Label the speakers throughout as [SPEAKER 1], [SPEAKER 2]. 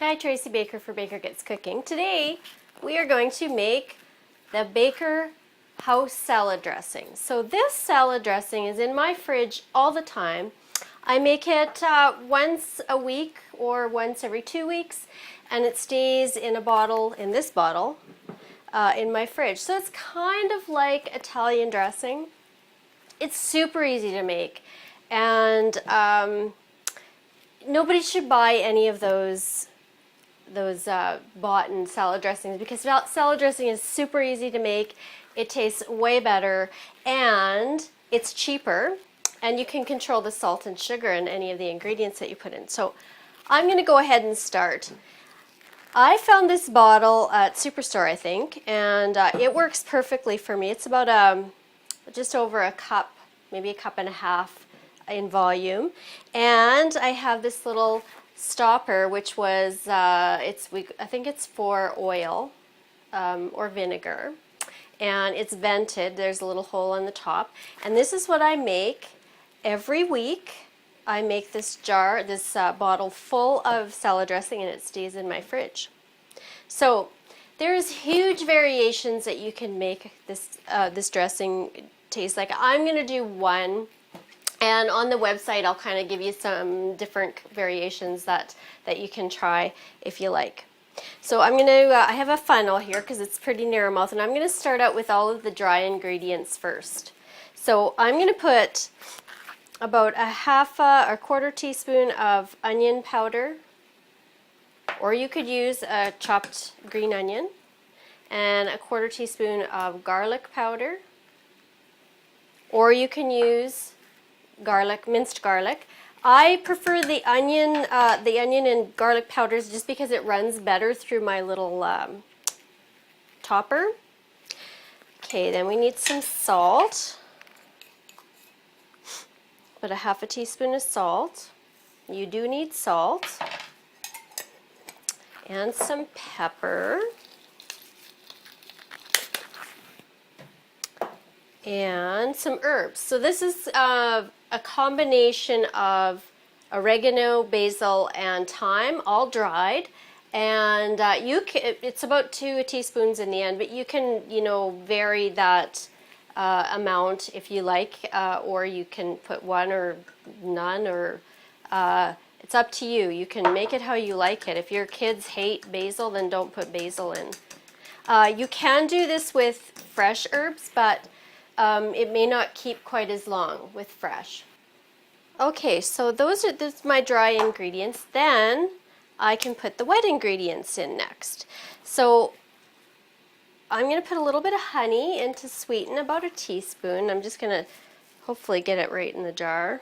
[SPEAKER 1] Hi, Tracy Baker for Baker Gets Cooking. Today we are going to make the Baker House salad dressing. So this salad dressing is in my fridge all the time. I make it once a week or once every 2 weeks, and it stays in a bottle, in this bottle, in my fridge. So it's kind of like Italian dressing. It's super easy to make, and nobody should buy any of those bought-in salad dressings, because salad dressing is super easy to make. It tastes way better, and it's cheaper, and you can control the salt and sugar and any of the ingredients that you put in. So I'm going to go ahead and start. I found this bottle at Superstore, I think, and it works perfectly for me. It's about just over a cup, maybe a cup and a half in volume, and I have this little stopper, which was I think it's for oil or vinegar, and it's vented. There's a little hole on the top, and this is what I make every week. I make this jar, this bottle full of salad dressing, and it stays in my fridge. So there's huge variations that you can make this dressing taste like. I'm gonna do one. And on the website, I'll kind of give you some different variations that you can try if you like. So I'm going to, I have a funnel here because it's pretty narrow mouth, and I'm going to start out with all of the dry ingredients first. So I'm going to put about a quarter teaspoon of onion powder, or you could use a chopped green onion, and a quarter teaspoon of garlic powder, or you can use minced garlic. I prefer the onion and garlic powders just because it runs better through my little topper. Okay, then we need some salt. Put a half a teaspoon of salt. You do need salt. And some pepper. And some herbs. So this is a combination of oregano, basil, and thyme, all dried. And it's about 2 teaspoons in the end, but you can, vary that amount if you like, or you can put 1 or none, or it's up to you. You can make it how you like it. If your kids hate basil, then don't put basil in. You can do this with fresh herbs, but it may not keep quite as long with fresh. Okay, so those are my dry ingredients. Then I can put the wet ingredients in next. So I'm going to put a little bit of honey in to sweeten, about a teaspoon. I'm just going to hopefully get it right in the jar.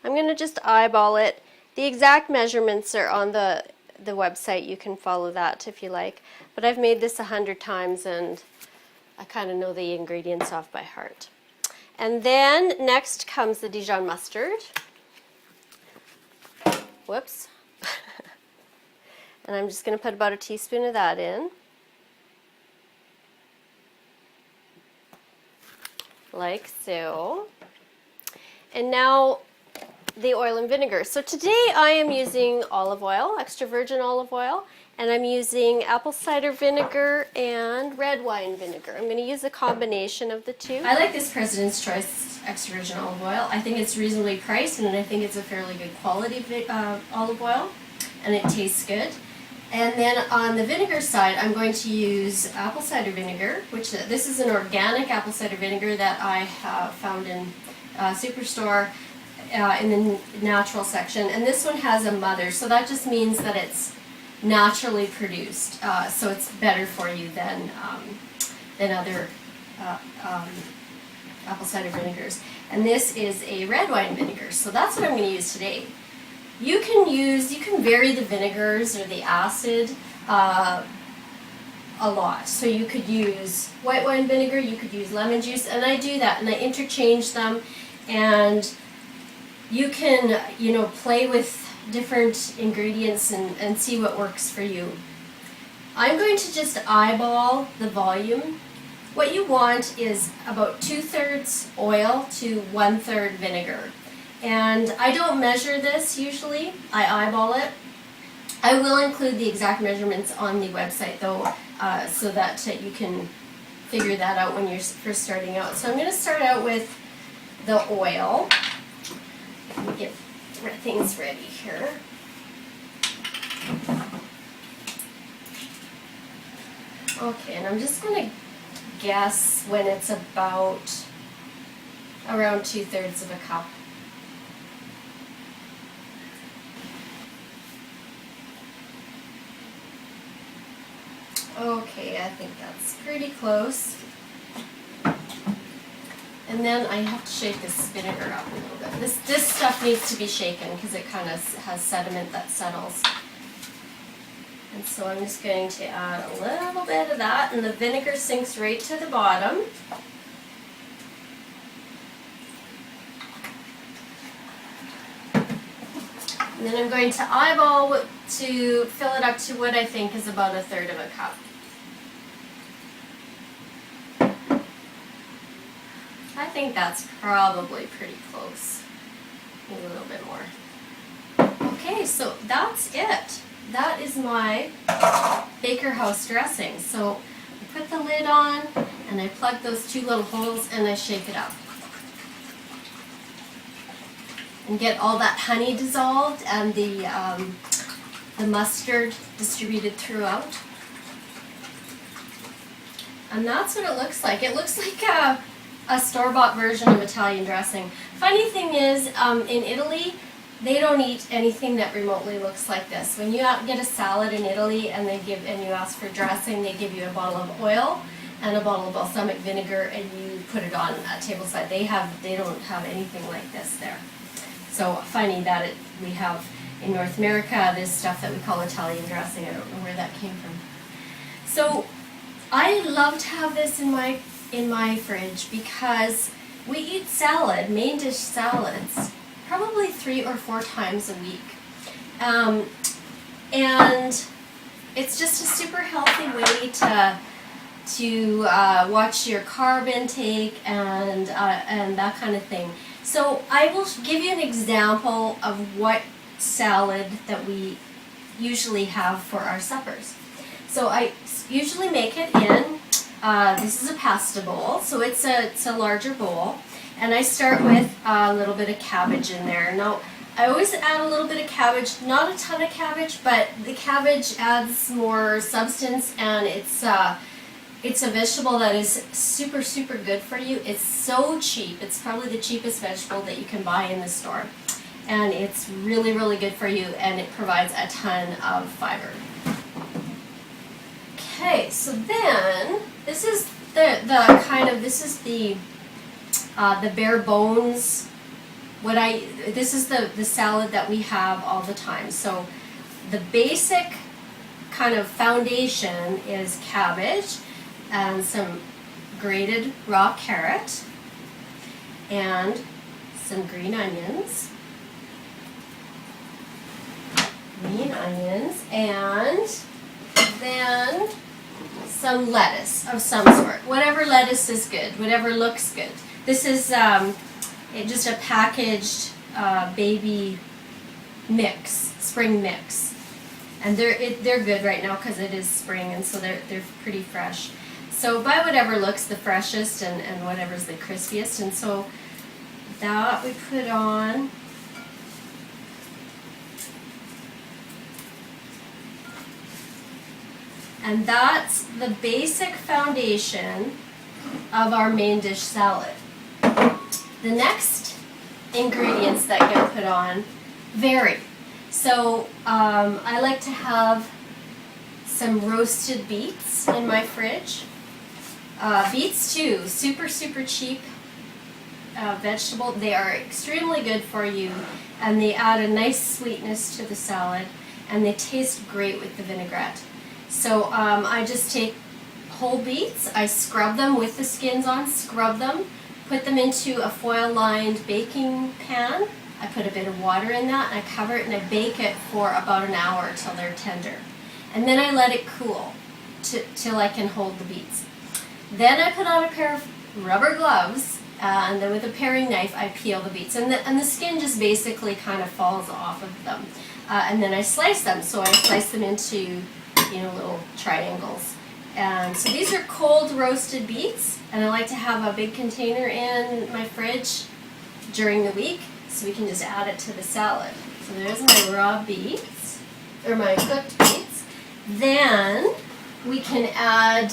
[SPEAKER 1] I'm going to just eyeball it. The exact measurements are on the website. You can follow that if you like. But I've made this 100 times, and I kind of know the ingredients off by heart. And then next comes the Dijon mustard. Whoops. And I'm just going to put about a teaspoon of that in. Like so. And now the oil and vinegar. So today I am using olive oil, extra virgin olive oil, and I'm using apple cider vinegar and red wine vinegar. I'm going to use a combination of the two. I like this President's Choice extra virgin olive oil. I think it's reasonably priced, and I think it's a fairly good quality olive oil, and it tastes good. And then on the vinegar side, I'm going to use apple cider vinegar, which this is an organic apple cider vinegar that I found in Superstore in the natural section. And this one has a mother, so that just means that it's naturally produced, so it's better for you than other apple cider vinegars. And this is a red wine vinegar, so that's what I'm going to use today. You can vary the vinegars or the acid a lot. So you could use white wine vinegar, you could use lemon juice, and I do that, and I interchange them, and you can play with different ingredients and see what works for you. I'm going to just eyeball the volume. What you want is about 2/3 oil to 1/3 vinegar. And I don't measure this usually, I eyeball it. I will include the exact measurements on the website though, so that you can figure that out when you're first starting out. So I'm going to start out with the oil. Let me get things ready here. Okay, and I'm just going to guess when it's about around 2/3 of a cup. Okay, I think that's pretty close. And then I have to shake this vinegar up a little bit. This stuff needs to be shaken because it kind of has sediment that settles. And so I'm just going to add a little bit of that, and the vinegar sinks right to the bottom. And then I'm going to eyeball to fill it up to what I think is about 1/3 of a cup. I think that's probably pretty close. Maybe a little bit more. Okay, so that's it. That is my Baker House dressing. So I put the lid on and I plug those 2 little holes and I shake it up. And get all that honey dissolved and the mustard distributed throughout. And that's what it looks like. It looks like a store-bought version of Italian dressing. Funny thing is, in Italy, they don't eat anything that remotely looks like this. When you get a salad in Italy and you ask for dressing, they give you a bottle of oil and a bottle of balsamic vinegar, and you put it on a tableside. They don't have anything like this there. So funny that we have in North America this stuff that we call Italian dressing. I don't know where that came from. So I love to have this in my fridge because we eat salad, main dish salads, probably 3 or 4 times a week. And it's just a super healthy way to watch your carb intake and that kind of thing. So I will give you an example of what salad that we usually have for our suppers. So I usually make it in, this is a pasta bowl, so it's a larger bowl, and I start with a little bit of cabbage in there. Now, I always add a little bit of cabbage, not a ton of cabbage, but the cabbage adds more substance, and it's a vegetable that is super, super good for you. It's so cheap. It's probably the cheapest vegetable that you can buy in the store. And it's really, really good for you, and it provides a ton of fiber. Okay, so then this is the bare bones. This is the salad that we have all the time. So the basic kind of foundation is cabbage and some grated raw carrot and some green onions, and then some lettuce of some sort. Whatever lettuce is good, whatever looks good. This is just a packaged baby mix, spring mix. And they're good right now because it is spring, and so they're pretty fresh. So buy whatever looks the freshest and whatever's the crispiest. And so that we put on. And that's the basic foundation of our main dish salad. The next ingredients that get put on vary. So I like to have some roasted beets in my fridge. Beets too, super, super cheap vegetable. They are extremely good for you, and they add a nice sweetness to the salad, and they taste great with the vinaigrette. So I just take whole beets, I scrub them with the skins on, scrub them, put them into a foil-lined baking pan. I put a bit of water in that, and I cover it, and I bake it for about an hour till they're tender. And then I let it cool till I can hold the beets. Then I put on a pair of rubber gloves, And then with a paring knife, I peel the beets. And the skin just basically kind of falls off of them. And then I slice them. So I slice them into, little triangles. And so these are cold roasted beets. And I like to have a big container in my fridge during the week so we can just add it to the salad. So there's my raw beets, or my cooked beets. Then we can add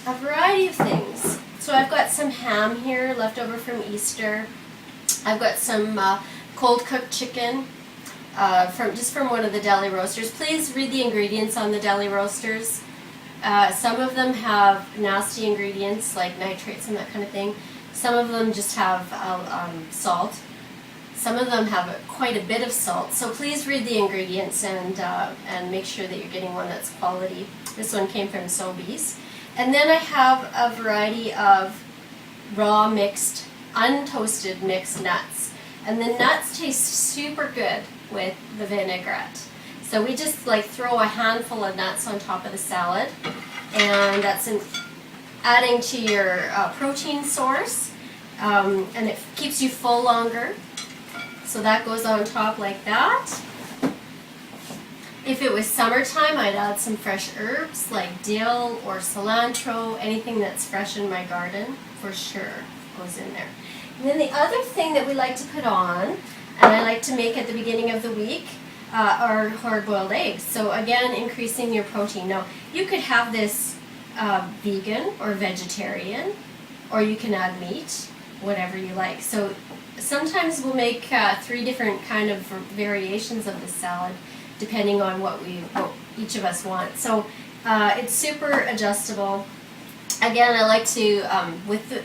[SPEAKER 1] a variety of things. So I've got some ham here left over from Easter. I've got some cold cooked chicken from one of the deli roasters. Please read the ingredients on the deli roasters. Some of them have nasty ingredients like nitrates and that kind of thing. Some of them just have salt. Some of them have quite a bit of salt. So please read the ingredients and make sure that you're getting one that's quality. This one came from Sobeys. And then I have a variety of raw mixed, untoasted mixed nuts. And the nuts taste super good with the vinaigrette. So we just throw a handful of nuts on top of the salad. And that's adding to your protein source. And it keeps you full longer. So that goes on top like that. If it was summertime, I'd add some fresh herbs like dill or cilantro, anything that's fresh in my garden, for sure goes in there. And then the other thing that we like to put on, and I like to make at the beginning of the week, are hard-boiled eggs. So again, increasing your protein. Now, you could have this vegan or vegetarian, or you can add meat, whatever you like. So sometimes we'll make 3 different kind of variations of the salad, depending on what each of us want. So it's super adjustable. Again, I like to,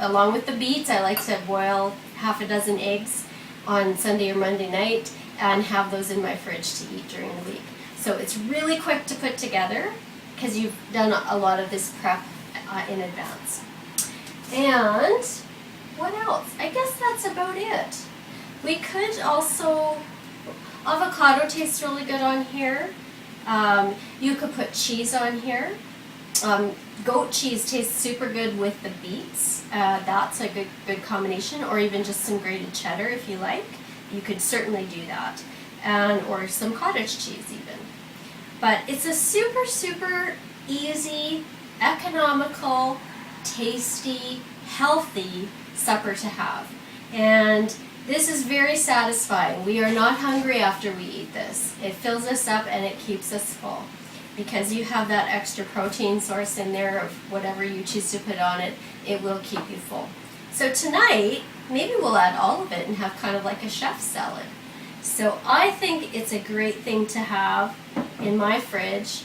[SPEAKER 1] along with the beets, I like to boil half a dozen eggs on Sunday or Monday night and have those in my fridge to eat during the week. So it's really quick to put together because you've done a lot of this prep in advance. And what else? I guess that's about it. We could also, avocado tastes really good on here. You could put cheese on here. Goat cheese tastes super good with the beets. That's a good combination, or even just some grated cheddar if you like. You could certainly do that. Or some cottage cheese even. But it's a super, super easy, economical, tasty, healthy supper to have. And this is very satisfying. We are not hungry after we eat this. It fills us up and it keeps us full. Because you have that extra protein source in there of whatever you choose to put on it, it will keep you full. So tonight, maybe we'll add all of it and have kind of like a chef's salad. So I think it's a great thing to have in my fridge.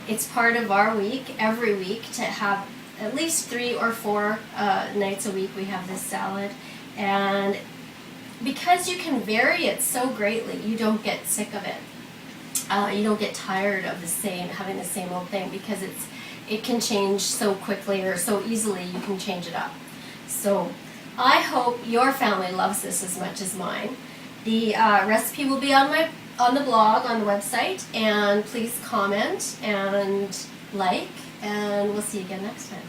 [SPEAKER 1] It's part of our week, every week, to have at least 3 or 4 nights a week we have this salad. And because you can vary it so greatly, you don't get sick of it. You don't get tired of having the same old thing, because it can change so quickly or so easily. You can change it up. So I hope your family loves this as much as mine. The recipe will be on the blog, on the website, and please comment and like, and we'll see you again next time.